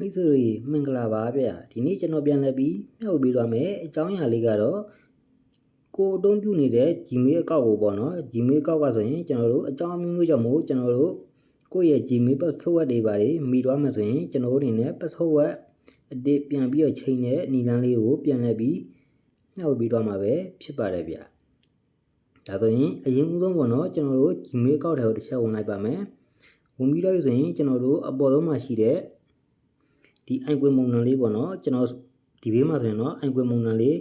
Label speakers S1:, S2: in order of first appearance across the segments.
S1: မိတ်ဆွေတို့ရေမင်္ဂလာပါဗျာဒီနေ့ကျွန်တော်ပြန်လက်ပြီးမြှောက်ပေးသွားမယ်အကြောင်းအရာလေးကတော့ကိုအသုံးပြုနေတဲ့ Gmail အကောင့်ကိုပေါ့နော် Gmail အကောင့်ကဆိုရင်ကျွန်တော်တို့အကြောင်းအမျိုးမျိုးကြောင့်မို့ကျွန်တော်တို့ကိုယ့်ရဲ့ Gmail password တွေပါတယ်မိသွားမှဆိုရင်ကျွန်တော်တို့အနေနဲ့ password အသစ်ပြန်ပြီးတော့ချိန်တဲ့နီလန်းလေးကိုပြန်လက်ပြီးမြှောက်ပေးသွားမှာပဲဖြစ်ပါတယ်ဗျာဒါဆိုရင်အရင်ဦးဆုံးပေါ့နော်ကျွန်တော်တို့ Gmail အကောင့်တွေကိုတစ်ချက်ဝင်လိုက်ပါမယ်ဝင်ပြီးတော့ဆိုရင်ကျွန်တော်တို့အပေါ်ဆုံးမှာရှိတဲ့ဒီအိုင်ကွင်ပုံစံလေးပေါ့နော်ကျွန်တော်ဒီဘေးမှာဆိုရင်တော့အိုင်ကွင်ပုံစံလေး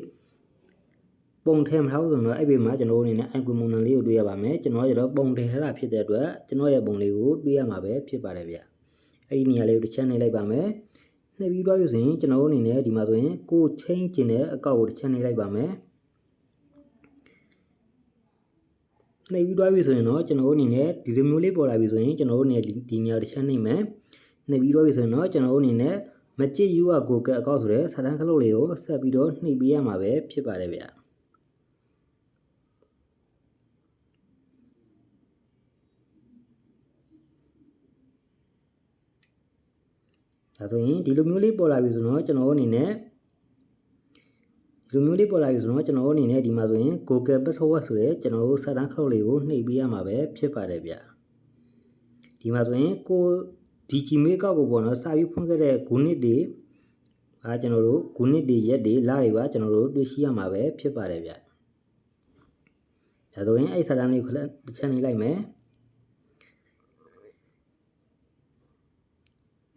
S1: ပုံထည့်မထားဘူးဆိုတော့အဲ့ဘေးမှာကျွန်တော်အနေနဲ့အိုင်ကွင်ပုံစံလေးကိုတွေ့ရပါမယ်ကျွန်တော်ရတော့ပုံထည့်ထားတာဖြစ်တဲ့အတွက်ကျွန်တော်ရဲ့ပုံလေးကိုတွေ့ရမှာပဲဖြစ်ပါတယ်ဗျအဲ့ဒီနေရာလေးကိုတစ်ချက်နှိပ်လိုက်ပါမယ်နှိပ်ပြီးတော့ဆိုရင်ကျွန်တော်အနေနဲ့ဒီမှာဆိုရင်ကိုချင်းကျင်တဲ့အကောင့်ကိုတစ်ချက်နှိပ်လိုက်ပါမယ်နှိပ်ပြီးတော့ပြီဆိုရင်တော့ကျွန်တော်အနေနဲ့ဒီလိုမျိုးလေးပေါ်လာပြီဆိုရင်ကျွန်တော်အနေနဲ့ဒီနေရာတစ်ချက်နှိပ်မယ်နှိပ်ပြီးတော့ပြီဆိုရင်တော့ကျွန်တော်အနေနဲ့မကြည့်ယူရကိုကအကောင့်ဆိုတဲ့စာတန်းခလုတ်လေးကိုဆက်ပြီးတော့နှိပ်ပေးရမှာပဲဖြစ်ပါတယ်ဗျာဒါဆိုရင်ဒီလိုမျိုးလေးပေါ်လာပြီဆိုတော့ကျွန်တော်အနေနဲ့ဒီလိုမျိုးလေးပေါ်လာပြီဆိုတော့ကျွန်တော်အနေနဲ့ဒီမှာဆိုရင် Google Password ဆိုတဲ့ကျွန်တော်တို့စာတန်းခလုတ်လေးကိုနှိပ်ပေးရမှာပဲဖြစ်ပါတယ်ဗျာဒီမှာဆိုရင်ကိုဒီ Gmail အကောင့်ကိုပေါ့နော်စာပြီးဖွင့်ခဲ့တဲ့ဂုဏ်တွေကျွန်တော်တို့ဂုဏ်တွေရက်တွေလတွေပါကျွန်တော်တို့တွေ့ရှိရမှာပဲဖြစ်ပါတယ်ဗျဒါဆိုရင်အဲ့စာတန်းလေးကိုတစ်ချက်နှိပ်လိုက်မယ်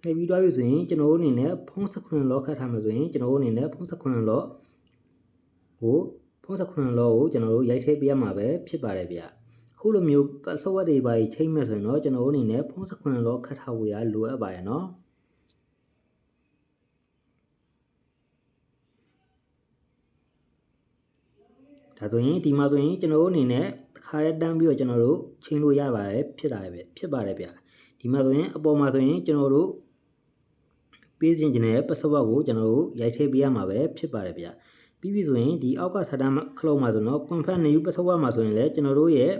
S1: နှိပ်ပြီးတော့ပြီဆိုရင်ကျွန်တော်တို့အနေနဲ့ဖုန်းစခွန်လောခတ်ထားမယ်ဆိုရင်ကျွန်တော်တို့အနေနဲ့ဖုန်းစခွန်လောကိုကျွန်တော်တို့ရိုက်ထည့်ပေးရမှာပဲဖြစ်ပါတယ်ဗျခုလိုမျိုး password တွေပါချိန်မဲ့ဆိုရင်တော့ကျွန်တော်တို့အနေနဲ့ဖုန်းစခွန်လောခတ်ထားဖို့ရလိုအပ်ပါရဲ့နော်ဒါဆိုရင်ဒီမှာဆိုရင်ကျွန်တော်တို့အနေနဲ့တစ်ခါတည်းတန်းပြီးတော့ကျွန်တော်တို့ချိန်လို့ရပါတယ်ဖြစ်ပါတယ်ဗျဒီမှာဆိုရင်အပေါ်မှာဆိုရင်ကျွန်တော်တို့ပေးခြင်းတဲ့ password ကိုကျွန်တော်တို့ရိုက်ထည့်ပေးရမှာပဲဖြစ်ပါတယ်ဗျပြီးပြီဆိုရင်ဒီအောက်ကစာတန်းခလုတ်မှာဆိုတော့ confirm new password မှာဆိုရင်လည်းကျွန်တော်တို့ရဲ့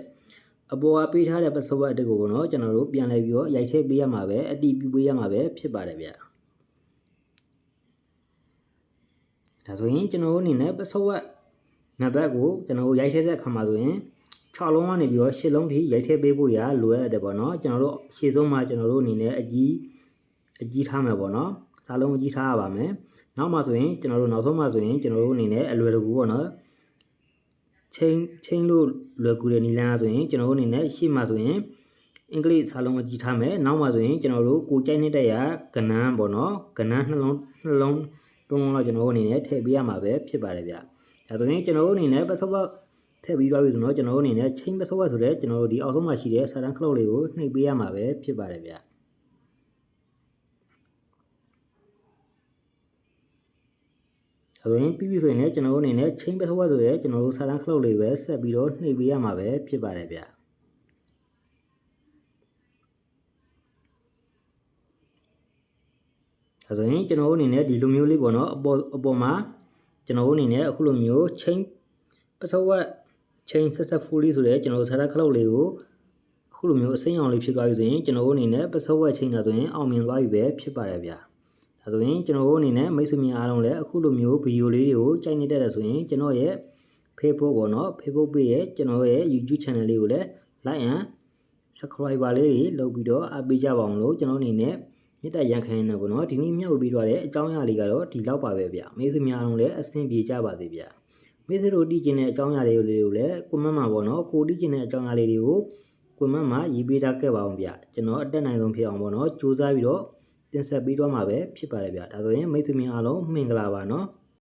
S1: အပေါ်ကပေးထားတဲ့ password အတစ်ကိုပေါ့နော်ကျွန်တော်တို့ပြန်လဲပြီးတော့ရိုက်ထည့်ပေးရမှာပဲအတည်ပြုပေးရမှာပဲဖြစ်ပါတယ်ဗျဒါဆိုရင်ကျွန်တော်တို့အနေနဲ့ password နံပါတ်ကိုကျွန်တော်တို့ရိုက်ထည့်တဲ့အခါမှာဆိုရင်6လုံးကနေပြီးတော့10လုံးထိရိုက်ထည့်ပေးဖို့ရလိုအပ်တယ်ပေါ့နော်ကျွန်တော်တို့ရှေ့ဆုံးမှာကျွန်တော်တို့အနေနဲ့အကြီးထားမယ်ပေါ့နော်စာလုံးအကြီးထားရပါမယ်နောက်မှဆိုရင်ကျွန်တော်တို့နောက်ဆုံးမှဆိုရင်ကျွန်တော်တို့အနေနဲ့အလွယ်တကူပေါ့နော်ချိန်လို့လွယ်ကူတဲ့နည်းလမ်းဆိုရင်ကျွန်တော်တို့အနေနဲ့ရှေ့မှာဆိုရင်အင်္ဂလိပ်စာလုံးအကြီးထားမယ်နောက်မှဆိုရင်ကျွန်တော်တို့ကိုကြိုက်နေတဲ့ရာကဏ္ဍပေါ့နော်ကဏ္ဍနှလုံး3လုံးလောက်ကျွန်တော်တို့အနေနဲ့ထည့်ပေးရမှာပဲဖြစ်ပါတယ်ဗျဒါဆိုရင်ကျွန်တော်တို့အနေနဲ့ password ထည့်ပြီးသွားပြီဆိုတော့ကျွန်တော်တို့အနေနဲ့ chain password ဆိုတဲ့ကျွန်တော်တို့ဒီအောက်ဆုံးမှာရှိတဲ့စာတန်းခလုတ်လေးကိုနှိပ်ပေးရမှာပဲဖြစ်ပါတယ်ဗျဒါဆိုရင်ပြီးပြီဆိုရင်လည်းကျွန်တော်တို့အနေနဲ့ chain password ဆိုတဲ့ကျွန်တော်တို့စာတန်းခလုတ်လေးပဲဆက်ပြီးတော့နှိပ်ပေးရမှာပဲဖြစ်ပါတယ်ဗျဒါဆိုရင်ကျွန်တော်တို့အနေနဲ့ဒီလိုမျိုးလေးပေါ့နော်အပေါ်မှာကျွန်တော်တို့အနေနဲ့အခုလိုမျိုး chain password chain successfully ဆိုတဲ့ကျွန်တော်တို့စာတန်းခလုတ်လေးကိုအခုလိုမျိုးအစိမ်းအောင်လေးဖြစ်သွားပြီဆိုရင်ကျွန်တော်တို့အနေနဲ့ password chain တာဆိုရင်အောင်မြင်သွားပြီပဲဖြစ်ပါတယ်ဗျာဒါဆိုရင်ကျွန်တော်တို့အနေနဲ့မိတ်ဆွေများအားလုံးလည်းအခုလိုမျိုးဗီဒီယိုလေးတွေကိုကြိုက်နေတတ်တယ်ဆိုရင်ကျွန်တော်ရဲ့ Facebook ပေါ့နော် Facebook page ရဲ့ကျွန်တော်ရဲ့ YouTube channel လေးကိုလည်း like and subscriber လေးတွေလုပ်ပြီးတော့အားပေးကြပါအောင်လို့ကျွန်တော်အနေနဲ့မြစ်တာရန်ခိုင်းနေပေါ့နော်ဒီနေ့မြှောက်ပြီးတော့တဲ့အကြောင်းအရာလေးကတော့ဒီလောက်ပါပဲဗျမိတ်ဆွေများအားလုံးလည်းအဆင်ပြေကြပါစေဗျမိတ်ဆွေတို့တည်ကျင်တဲ့အကြောင်းအရာလေးကိုလည်းcomment မှာပေါ့နော်ကိုတည်ကျင်တဲ့အကြောင်းအရာလေးတွေကိုcomment မှာရေးပေးထားခဲ့ပါအောင်ဗျကျွန်တော်အတက်နိုင်ဆုံးဖြစ်အောင်ပေါ့နော်စူးစမ်းပြီးတော့တင်ဆက်ပေးတော့မှာပဲဖြစ်ပါတယ်ဗျဒါဆိုရင်မိတ်ဆွေများအားလုံးမင်္ဂလာပါနော်